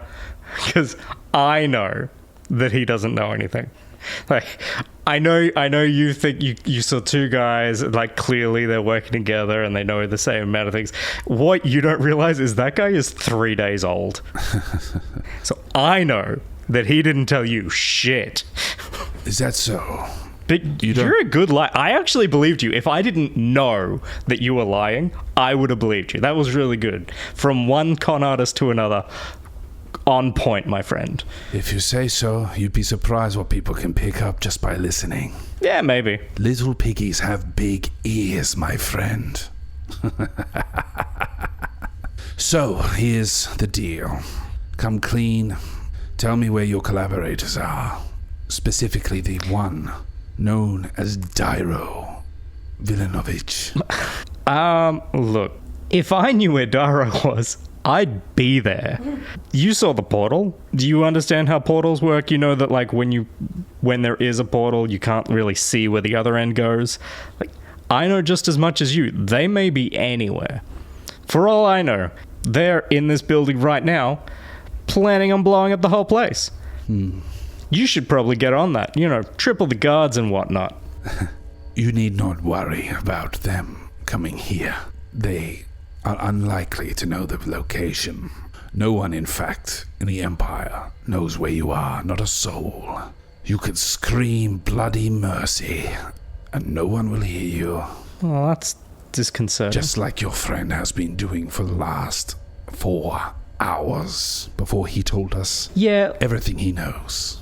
because I know that he doesn't know anything. Like, I know you think you saw two guys, like, clearly they're working together and they know the same amount of things. What you don't realize is that guy is 3 days old. So I know that he didn't tell you shit. Is that so? But you're a good liar. I actually believed you. If I didn't know that you were lying, I would have believed you. That was really good. From one con artist to another. On point, my friend. If you say so, you'd be surprised what people can pick up just by listening. Yeah, maybe. Little piggies have big ears, my friend. So, here's the deal. Come clean. Tell me where your collaborators are. Specifically the one known as Dairo Villanovich. Look. If I knew where Dairo was, I'd be there. You saw the portal. Do you understand how portals work? You know that, like, when there is a portal, you can't really see where the other end goes. Like, I know just as much as you. They may be anywhere. For all I know, they're in this building right now, planning on blowing up the whole place. You should probably get on that. You know, triple the guards and whatnot. You need not worry about them coming here. They are unlikely to know the location. No one, in fact, in the Empire knows where you are, not a soul. You could scream bloody mercy, and no one will hear you. Well, that's disconcerting. Just like your friend has been doing for the last 4 hours before he told us everything he knows.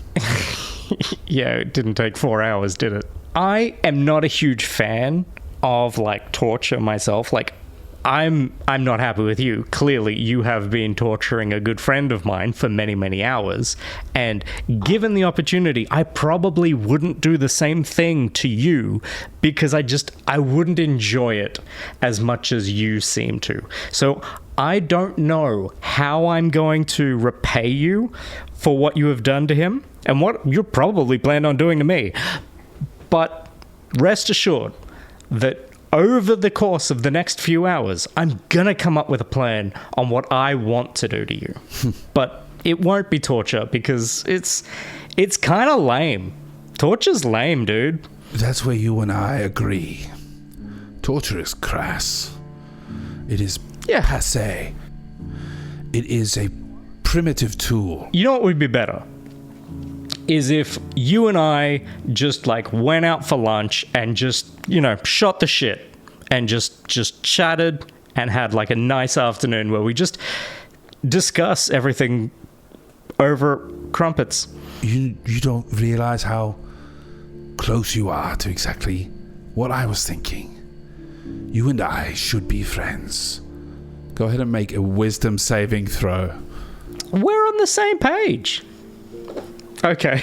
Yeah, it didn't take 4 hours, did it? I am not a huge fan of, like, torture myself. Like, I'm not happy with you. Clearly, you have been torturing a good friend of mine for many, many hours. And given the opportunity, I probably wouldn't do the same thing to you because I wouldn't enjoy it as much as you seem to. So I don't know how I'm going to repay you for what you have done to him and what you're probably planned on doing to me. But rest assured that over the course of the next few hours, I'm gonna come up with a plan on what I want to do to you. But it won't be torture because it's kind of lame. Torture's lame, dude. That's where you and I agree. Torture is crass. It is passé. It is a primitive tool. You know what would be better? Is if you and I just, like, went out for lunch and just, you know, shot the shit and just chatted and had, like, a nice afternoon where we just discuss everything over crumpets. You don't realize how close you are to exactly what I was thinking. You and I should be friends. Go ahead and make a wisdom saving throw. We're on the same page. Okay.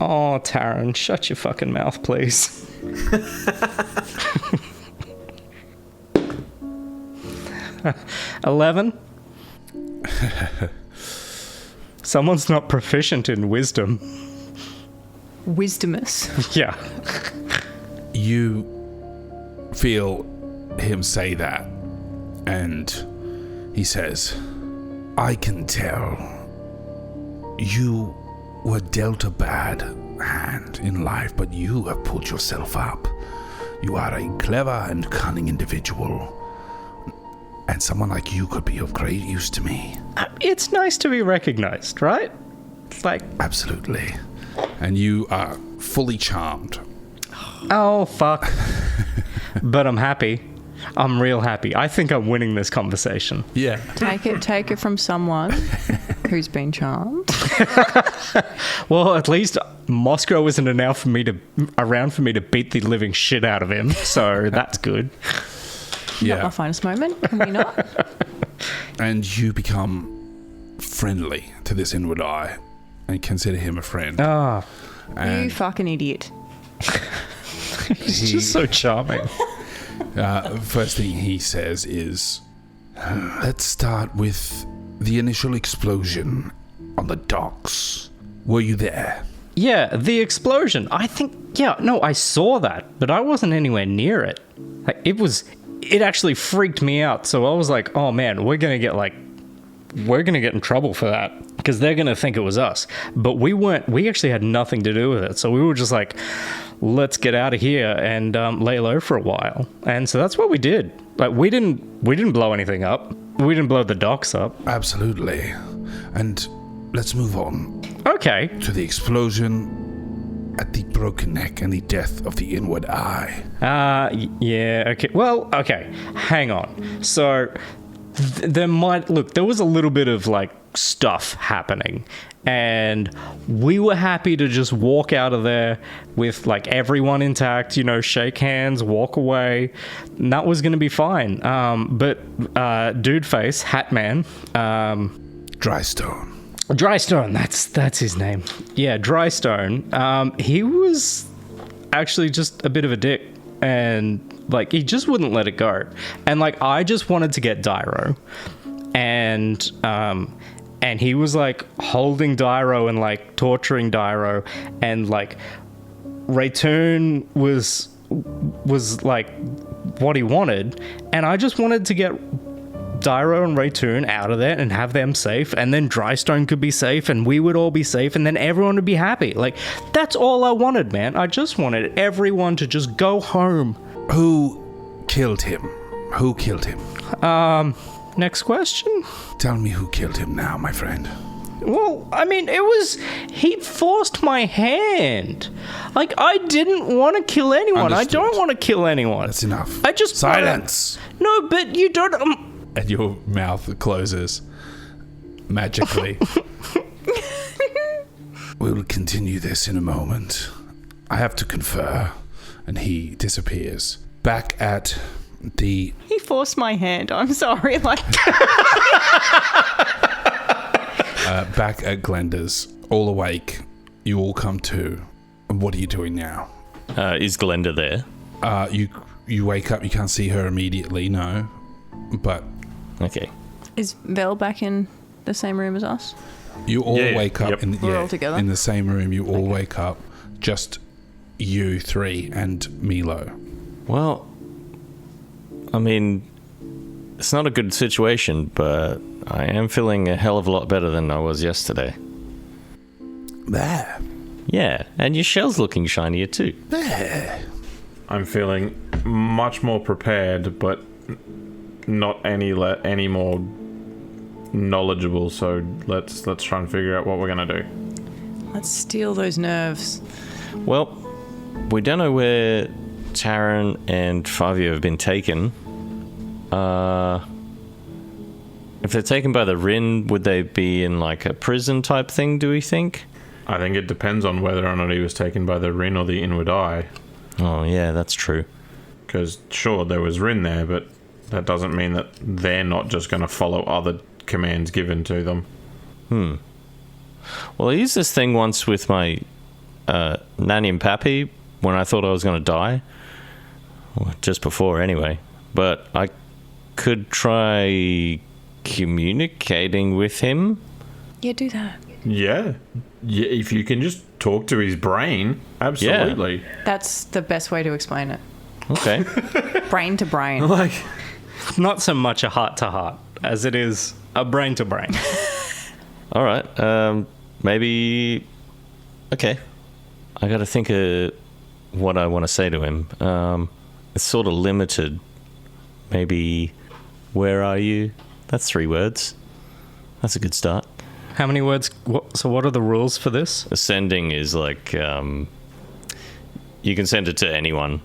Oh, Taran, shut your fucking mouth, please. 11. Someone's not proficient in wisdom. Wisdomous. Yeah. You feel him say that, and he says, I can tell you were dealt a bad hand in life, but you have pulled yourself up. You are a clever and cunning individual, and someone like you could be of great use to me. It's nice to be recognized, right? Like, absolutely. And you are fully charmed. Oh, fuck. But I'm happy. I'm real happy. I think I'm winning this conversation. Yeah. Take it from someone who's been charmed. Well, at least Moscow isn't around for me to beat the living shit out of him, so that's good. Not my finest moment, can we not? And you become friendly to this inward eye and consider him a friend. Ah. You fucking idiot. He's just so charming. First thing he says is, let's start with the initial explosion on the docks. Were you there? Yeah, the explosion. I saw that, but I wasn't anywhere near it. Like, it actually freaked me out. So I was like, oh man, we're gonna get in trouble for that. because they're gonna think it was us. But we actually had nothing to do with it, so we were just like, let's get out of here and lay low for a while. And so that's what we did. Like, we didn't blow anything up. We didn't blow the docks up. Absolutely. And let's move on Okay. to the explosion at the Broken Neck and the death of the Inward Eye. Yeah, okay. Well, okay. Hang on. So, there was a little bit of, like, stuff happening. And we were happy to just walk out of there with, like, everyone intact, you know, shake hands, walk away. And that was going to be fine. But Dude Face, Hat Man, Drystone. Drystone, that's his name. Yeah, Drystone. He was actually just a bit of a dick, and like he just wouldn't let it go. And like I just wanted to get Dyro, and he was like holding Dyro and like torturing Dyro, and like Raytoon was like what he wanted, and I just wanted to get Dyro and Raytoon out of there and have them safe, and then Drystone could be safe, and we would all be safe, and then everyone would be happy. Like, that's all I wanted, man. I just wanted everyone to just go home. Who killed him? Who killed him? Next question? Tell me who killed him now, my friend. Well, I mean, he forced my hand. Like, I didn't want to kill anyone. Understood. I don't want to kill anyone. That's enough. I just... Silence! No, but you don't... And your mouth closes magically. We'll continue this in a moment. I have to confer. And he disappears. Back at the... He forced my hand. I'm sorry. Like, back at Glenda's. All awake. You all come to. And what are you doing now? Is Glenda there? You wake up. You can't see her immediately, no. But... Okay. is Vel back in the same room as us? You all Yeah, wake up yep. We're all together? in the same room. You all wake up, just you three and Milo. Well, I mean, it's not a good situation, but I am feeling a hell of a lot better than I was yesterday. There, Yeah, and your shell's looking shinier too. there. I'm feeling much more prepared, but not any more knowledgeable. So let's try and figure out what we're gonna do. Let's steal those nerves. Well, we don't know where Taran and Favio have been taken. If they're taken by the Rin, would they be in like a prison type thing, do we think? I think it depends on whether or not he was taken by the Rin or the Inward Eye. Oh, yeah, that's true. Because sure, there was Rin there, but that doesn't mean that they're not just going to follow other commands given to them. Well, I used this thing once with my Nanny and Pappy when I thought I was going to die. Well, just before, anyway. But I could try communicating with him. Yeah, do that. Yeah, if you can just talk to his brain, absolutely. That's the best way to explain it. Okay. Brain to brain. Like, Not so much a heart to heart as it is a brain to brain. All right. Maybe. Okay. I got to think of what I want to say to him. It's sort of limited. Maybe, where are you? That's 3 words. That's a good start. How many words? So what are the rules for this? Sending is like, you can send it to anyone,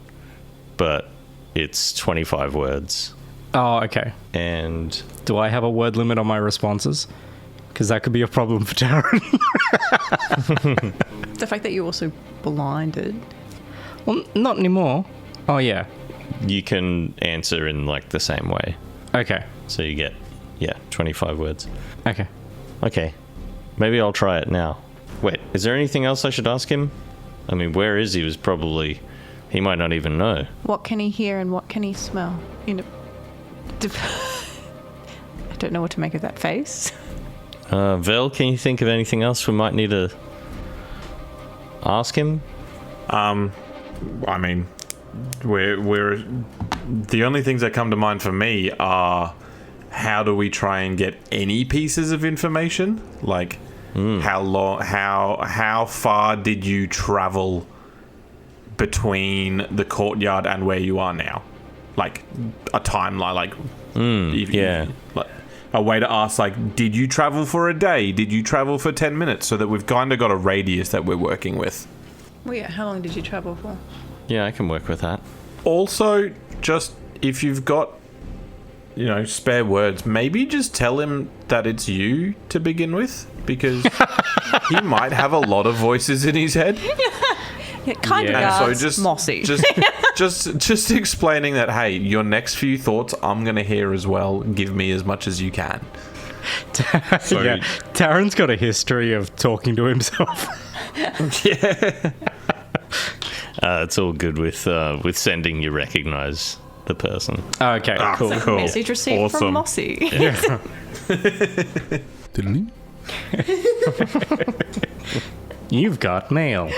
but it's 25 words. Oh, okay. And Do I have a word limit on my responses? Because that could be a problem for Taran. The fact that you also blinded. Well, not anymore. Oh, yeah. you can answer in like the same way. Okay. So you get, 25 words. Okay. Okay. Maybe I'll try it now. Wait, is there anything else I should ask him? I mean, where is he was probably... He might not even know. What can he hear and what can he smell? I don't know what to make of that face. Vel, can you think of anything else we might need to ask him? I mean, we're the only things that come to mind for me are how do we try and get any pieces of information? Like, How far did you travel between the courtyard and where you are now? Like a timeline, like like a way to ask, like, did you travel for a day? Did you travel for 10 minutes? So that we've kind of got a radius that we're working with. Well, yeah, how long did you travel for? Yeah, I can work with that. Also, just if you've got, spare words, maybe just tell him that it's you to begin with, because he might have a lot of voices in his head. Yeah, kind of. And so just Mossy. just explaining that, hey, your next few thoughts I'm gonna hear as well. Give me as much as you can. So, yeah, Taryn's got a history of talking to himself. yeah. It's all good with sending. You recognize the person. Okay, cool. Message received Awesome. from Mossy. Diddly. You've got mail.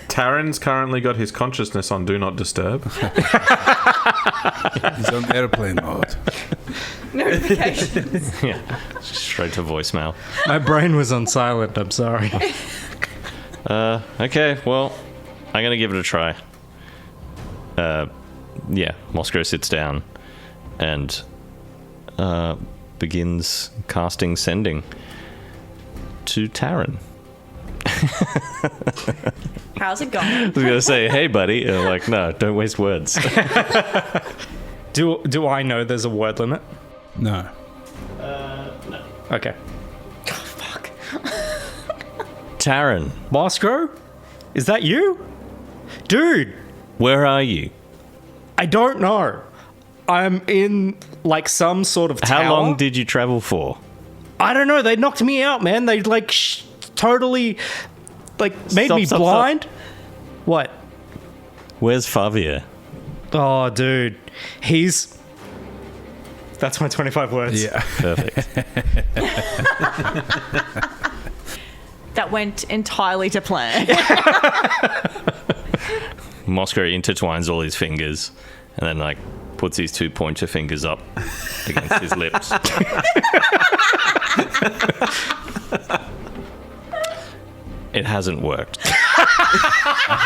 Taryn's currently got his consciousness on Do Not Disturb. He's on airplane mode. Notifications. Straight to voicemail. My brain was on silent, I'm sorry. Okay, well, I'm gonna give it a try. Moscow sits down and begins casting sending to Taryn. How's it going? I was gonna say, hey buddy, and I'm like, no, don't waste words. Do I know there's a word limit? No. No. Okay. Fuck. Taryn, Moscow? Is that you? Dude, where are you? I don't know. I'm in, like, some sort of tower. How long did you travel for? I don't know. They knocked me out, man. They, like, totally, like, made Stop, me stop, blind. What? Where's Favia? Oh, dude. That's my 25 words. Yeah. Perfect. That went entirely to plan. Moscow intertwines all his fingers and then, like, puts his 2 pointer fingers up against his lips. It hasn't worked.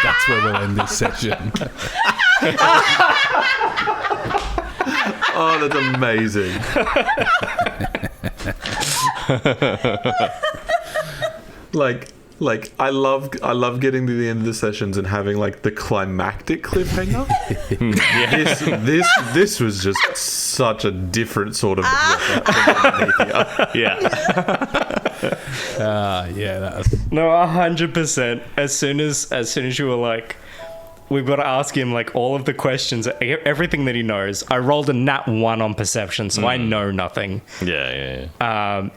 That's where we'll end this session. Oh, that's amazing. Like I love getting to the end of the sessions and having, like, the climactic cliffhanger. This was just such a different sort of Yeah. Yeah, that's... No, 100%. As soon as you were like, we've got to ask him, like, all of the questions, everything that he knows. I rolled a nat 1 on perception, so I know nothing. Yeah.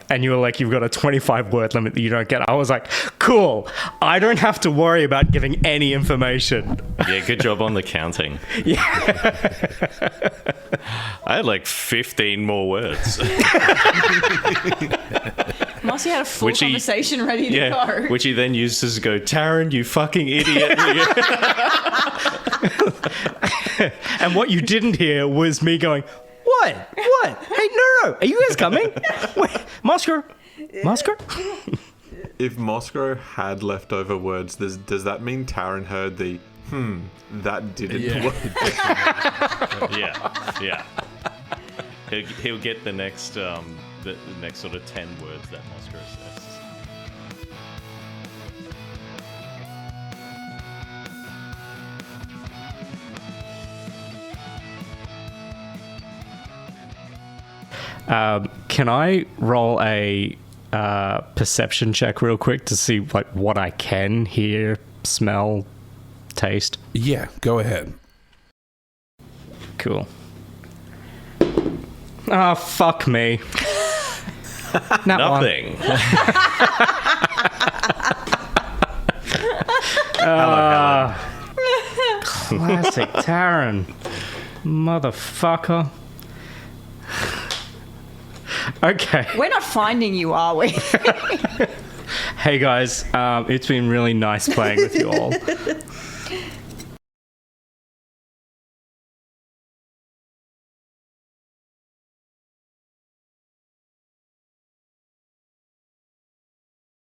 And you were like, you've got a 25 word limit that you don't get. I was like, cool. I don't have to worry about giving any information. Yeah, good job on the counting. Yeah. I had like 15 more words. Mossy had a full Which he- conversation ready to go. Which he then uses to go, Taryn, you fucking idiot. And what you didn't hear was me going, what? Hey, no. Are you guys coming? Wait, Moscow? If Moscow had leftover words, does that mean Taryn heard the that didn't work? Yeah. He'll get the next the next sort of 10 words that Moscow says. Can I roll a perception check real quick to see, like, what I can hear, smell, taste? Yeah, go ahead. Cool. Oh, fuck me. Nothing. Classic Taryn. Motherfucker. Okay. We're not finding you, are we? Hey guys, it's been really nice playing with you all.